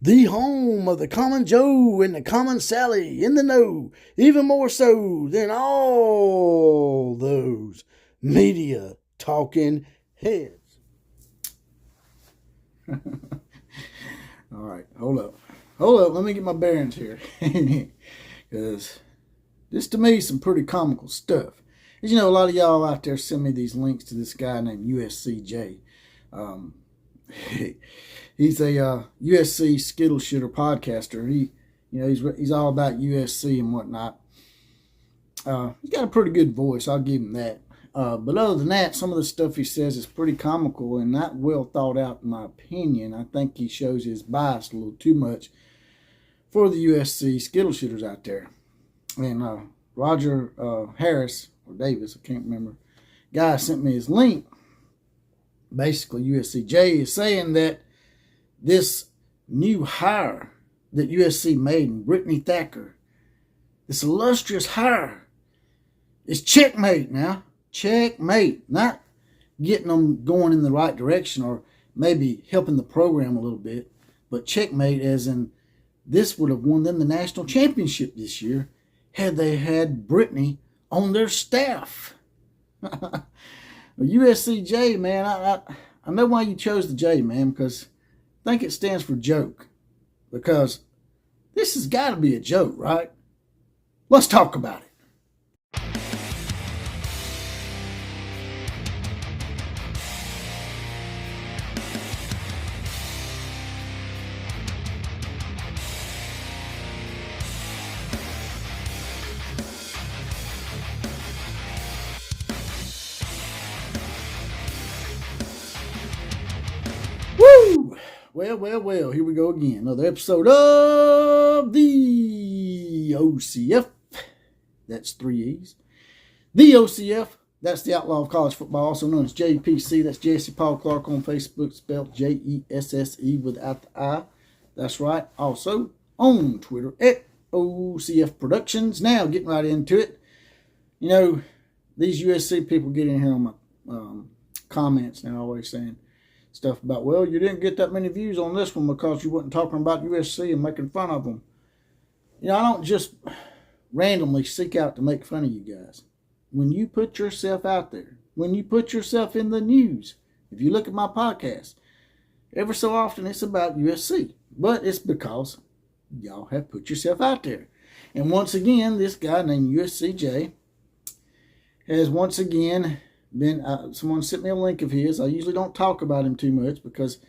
The home of the common Joe and the common Sally in the know, even more so than all those media talking heads. All right, hold up. Let me get my bearings here. Because this to me is some pretty comical stuff. As you know, a lot of y'all out there send me these links to this guy named USCJ. He's a USC SKITTLE Shidder podcaster. He's all about USC and whatnot. He's got a pretty good voice, I'll give him that. But other than that, some of the stuff he says is pretty comical and not well thought out in my opinion. I think he shows his bias a little too much for the USC SKITTLE Shidders out there. And Roger Harris, or Davis, I can't remember, guy sent me his link. Basically, USCJ is saying that this new hire that USC made in Brittany Thacker, this illustrious hire, is checkmate now. Checkmate. Not getting them going in the right direction or maybe helping the program a little bit, but checkmate as in this would have won them the national championship this year had they had Brittany on their staff. USCJ, man, I know why you chose the J, man, because I think it stands for joke. Because this has got to be a joke, right? Let's talk about it. Woo! Well, here we go again. Another episode of the OCF. That's 3 E's. The OCF. That's the Outlaw of College Football, also known as JPC. That's Jesse Paul Clark on Facebook, spelled Jesse without the I. That's right. Also on Twitter at OCF Productions. Now, getting right into it. You know, these USC people get in here on my comments and they're always saying stuff about, well, you didn't get that many views on this one because you wasn't talking about USC and making fun of them. You know, I don't just randomly seek out to make fun of you guys. When you put yourself out there, when you put yourself in the news, if you look at my podcast, ever so often it's about USC. But it's because y'all have put yourself out there. And once again, this guy named USCJ has once again been, someone sent me a link of his. I usually don't talk about him too much because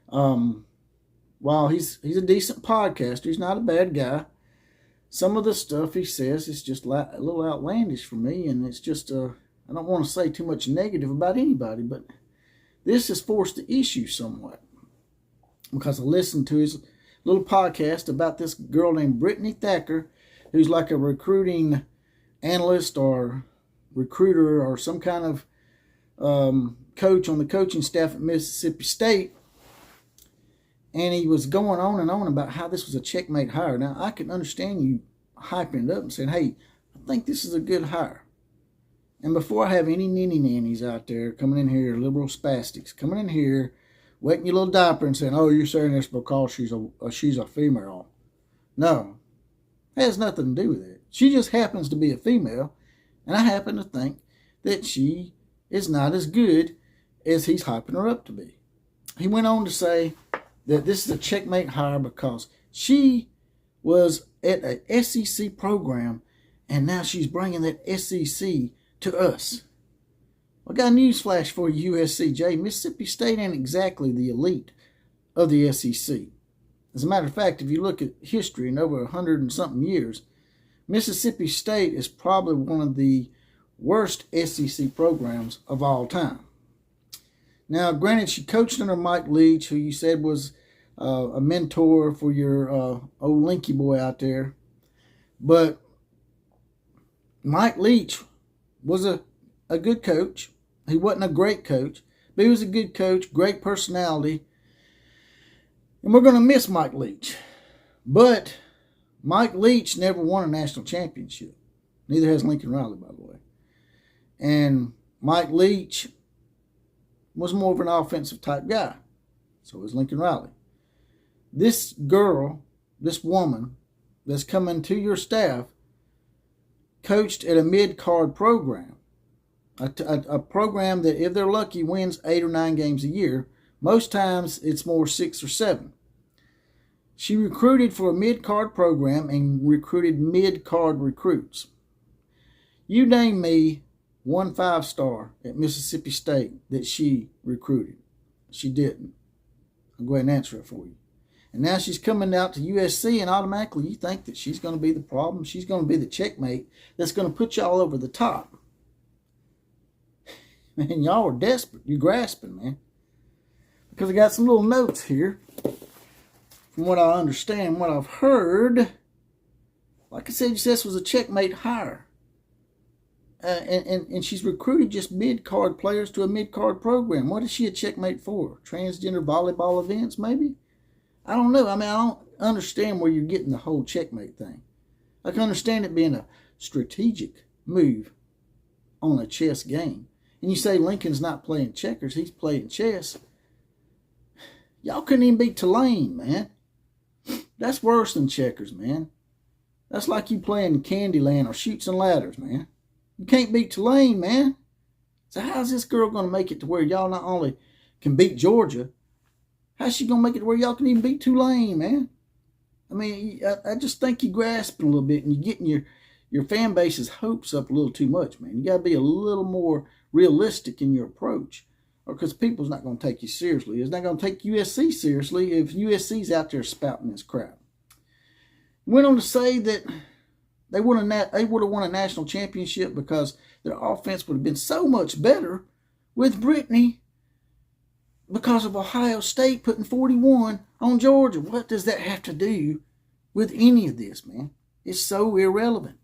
while he's a decent podcaster, he's not a bad guy. Some of the stuff he says is just a little outlandish for me, and it's just, I don't want to say too much negative about anybody, but this has forced the issue somewhat. Because I listened to his little podcast about this girl named Brittany Thacker, who's like a recruiting analyst or recruiter or some kind of coach on the coaching staff at Mississippi State. And he was going on and on about how this was a checkmate hire. Now, I can understand you hyping it up and saying, hey, I think this is a good hire. And before I have any ninny nannies out there coming in here, liberal spastics, coming in here, wetting your little diaper and saying, oh, you're saying this because she's a female. No, it has nothing to do with it. She just happens to be a female, and I happen to think that she is not as good as he's hyping her up to be. He went on to say that this is a checkmate hire because she was at a SEC program and now she's bringing that SEC to us. I got a news flash for you, USCJ. Mississippi State ain't exactly the elite of the SEC. As a matter of fact, if you look at history in over 100 and something years, Mississippi State is probably one of the worst SEC programs of all time. Now, granted, she coached under Mike Leach, who you said was a mentor for your old Linky boy out there. But Mike Leach was a good coach. He wasn't a great coach, but he was a good coach, great personality. And we're going to miss Mike Leach. But Mike Leach never won a national championship. Neither has Lincoln Riley, by the way. And Mike Leach was more of an offensive type guy. So was Lincoln Riley. this girl, this woman that's coming to your staff, coached at a mid-card program. A program that, if they're lucky, wins 8 or 9 games a year. Most times it's more 6 or 7. She recruited for a mid-card program and recruited mid-card recruits. You name me one 5-star at Mississippi State that she recruited. She didn't. I'll go ahead and answer it for you. And now she's coming out to USC, and automatically you think that she's going to be the problem. She's going to be the checkmate that's going to put y'all over the top. Man, y'all are desperate. You're grasping, man. Because I got some little notes here. From what I understand, what I've heard, like I said, this was a checkmate hire. And she's recruited just mid-card players to a mid-card program. What is she a checkmate for? Transgender volleyball events, maybe? I don't know. I mean, I don't understand where you're getting the whole checkmate thing. I can understand it being a strategic move on a chess game. And you say Lincoln's not playing checkers, he's playing chess. Y'all couldn't even beat Tulane, man. That's worse than checkers, man. That's like you playing Candyland or Chutes and Ladders, man. You can't beat Tulane, man. So how's this girl going to make it to where y'all not only can beat Georgia, how's she going to make it to where y'all can even beat Tulane, man? I mean, I just think you're grasping a little bit and you're getting your fan base's hopes up a little too much, man. You got to be a little more realistic in your approach, or because people's not going to take you seriously. It's not going to take USC seriously if USC's out there spouting this crap. Went on to say that they would have won a national championship because their offense would have been so much better with Brittany because of Ohio State putting 41 on Georgia. What does that have to do with any of this, man? It's so irrelevant.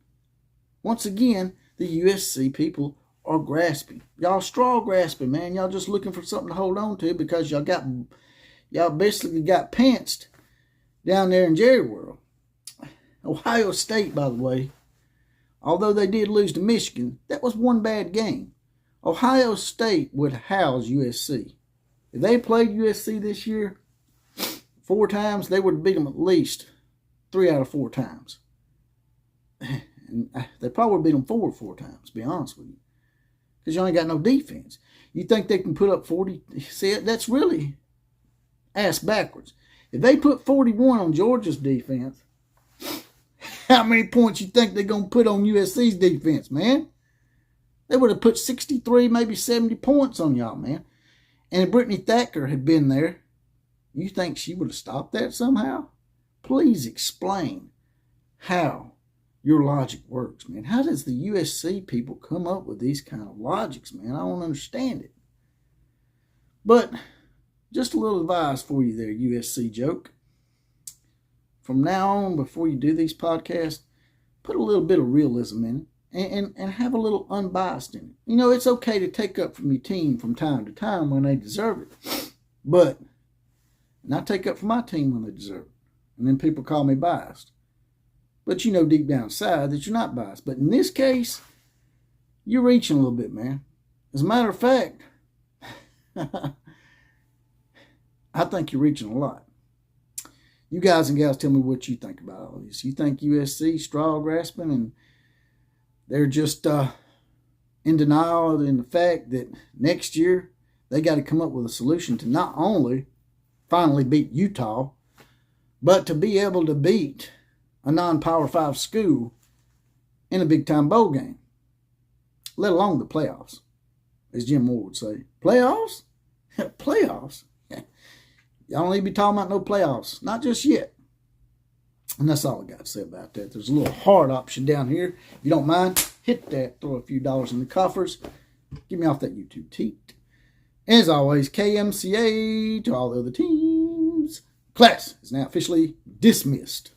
Once again, the USC people are grasping. Y'all straw grasping, man. Y'all just looking for something to hold on to because y'all basically got pantsed down there in Jerry World. Ohio State, by the way, although they did lose to Michigan, that was one bad game. Ohio State would house USC. If they played USC this year 4 times, they would beat them at least 3 out of 4 times. And they probably beat them 4 times, to be honest with you. Because you ain't got no defense. You think they can put up 40? See, that's really ass backwards. If they put 41 on Georgia's defense, how many points you think they're going to put on USC's defense, man? They would have put 63, maybe 70 points on y'all, man. And if Brittany Thacker had been there, you think she would have stopped that somehow? Please explain how your logic works, man. How does the USC people come up with these kind of logics, man? I don't understand it. But just a little advice for you there, USC joke. From now on, before you do these podcasts, put a little bit of realism in it and have a little unbiased in it. You know, it's okay to take up from your team from time to time when they deserve it. And I take up for my team when they deserve it. And then people call me biased. But you know deep down inside that you're not biased. But in this case, you're reaching a little bit, man. As a matter of fact, I think you're reaching a lot. You guys and gals tell me what you think about all this. You think USC straw grasping and they're just in denial in the fact that next year they got to come up with a solution to not only finally beat Utah, but to be able to beat a non-Power 5 school in a big-time bowl game, let alone the playoffs, as Jim Moore would say. Playoffs? Playoffs? Y'all don't need to be talking about no playoffs. Not just yet. And that's all I got to say about that. There's a little hard option down here. If you don't mind, hit that. Throw a few dollars in the coffers. Get me off that YouTube teat. As always, KMCA to all the other teams. Class is now officially dismissed.